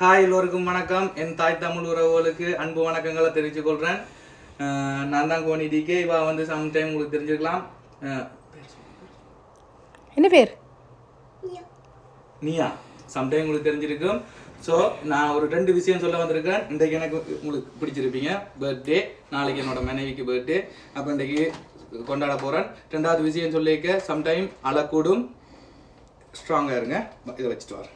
Hi எல்லோருக்கும் வணக்கம். என் தாய் தமிழ் உறவுகளுக்கு அன்பு வணக்கங்களை தெரிவித்துக் கொள்கிறேன். நான் தான் கோனி டிகே. இவா வந்து சம்டைம் உங்களுக்கு தெரிஞ்சுக்கலாம். என்ன பேர்? நீயா? சம்டைம் உங்களுக்கு தெரிஞ்சிருக்கும். ஸோ நான் ஒரு 2 விஷயம் சொல்ல வந்திருக்கேன். இன்றைக்கு எனக்கு உங்களுக்கு பிடிச்சிருப்பீங்க. பர்த்டே, நாளைக்கு என்னோட மனைவிக்கு பர்த்டே. அப்போ இன்றைக்கு கொண்டாட போகிறேன். 2வது விஷயம் சொல்லிக்க, சம்டைம் அழக்கூடும், ஸ்ட்ராங்காக இருங்க. இதை வச்சுட்டு வரேன்.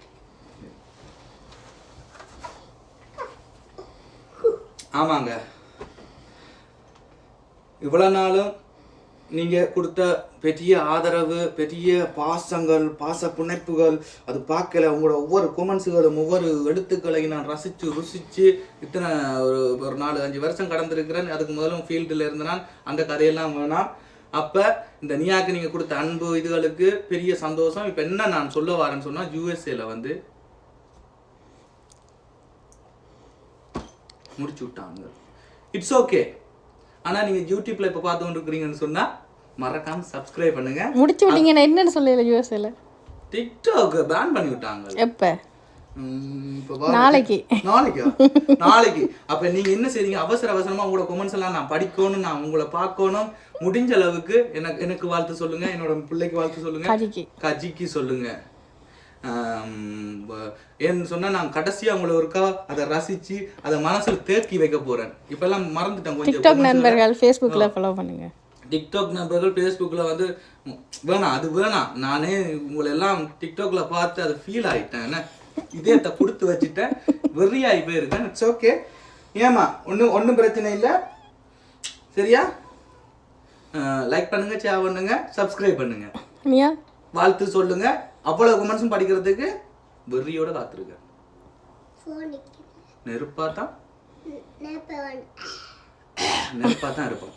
ஆமாங்க, இவ்வளோ நாளும் நீங்கள் கொடுத்த பெரிய ஆதரவு, பெரிய பாசங்கள், பாச புனைப்புகள், அது பார்க்கல. உங்களோட ஒவ்வொரு கொமெண்ட்ஸுகளும், ஒவ்வொரு எழுத்துக்களையும் நான் ருசித்து இத்தனை ஒரு 4-5 வருஷம் கடந்திருக்கிறேன். அதுக்கு முதலும் ஃபீல்டில் இருந்தேன். அந்த கதையெல்லாம் வேணாம். அப்போ இந்த நீயாக்கு நீங்கள் கொடுத்த அன்பு இதுகளுக்கு பெரிய சந்தோஷம். இப்போ என்ன நான் சொல்ல வரேன்னு சொன்னால், யூஎஸ்ஏல வந்து முடிச்சு விட்டாங்க. It's okay. ஆனால் நீங்கள் யூடியூப்ல இப்போ பார்த்து கொண்டு இருக்கிறீங்கன்னு சொன்னால் மறக்காம சப்ஸ்கிரைப் பண்ணுங்க. முடிச்சு விட்டீங்க. நான் என்னன்னு சொல்லல, யூஎஸ்ஏல டிக்டாக் பேன் பண்ணி விட்டாங்க. எப்போ? நாளைக்கு. அப்ப நீங்க என்ன செய்றீங்க? அவசரமா உங்களோட கமெண்ட்ஸ் எல்லாம் நான் படிக்கணும், நான் உங்களை பார்க்கணும். முடிஞ்ச அளவுக்கு எனக்கு வாழ்த்து சொல்லுங்க, என்னோட பிள்ளைக்கு வாழ்த்து சொல்லுங்க, கஜிக்கு சொல்லுங்க. ஏன்னு சொன்னா நான் கடைசியா உங்களை ஒருக்கா அதை ரசிச்சு அதை மனசுல தேக்கி வைக்க போறேன். இப்ப எல்லாம் மறந்துட்டேன். கொஞ்சம் டிக்டாக் நண்பர்கள் ஃபேஸ்புக்ல ஃபாலோ பண்ணுங்க. டிக்டாக் நண்பர்கள் ஃபேஸ்புக்ல வந்து வேணாம், அது வேணாம். நானே உங்களை எல்லாம் டிக்டாக்ல பார்த்து அதை ஃபீல் ஆயிட்டேன். என்ன இதயத்தை கொடுத்து வச்சுட்டேன், வெறியாகி போயிருக்கேன். It's okay. ஏமா ஒன்றும் பிரச்சனை இல்லை. சரியா? லைக் பண்ணுங்க, ஷேர் பண்ணுங்க, சப்ஸ்கிரைப் பண்ணுங்க, வாழ்த்து சொல்லுங்க. அவ்வளவு கமெண்ட்ஸும் படிக்கிறதுக்கு வெறியோட காத்திருக்க. நெருப்பா தான் இருப்போம்.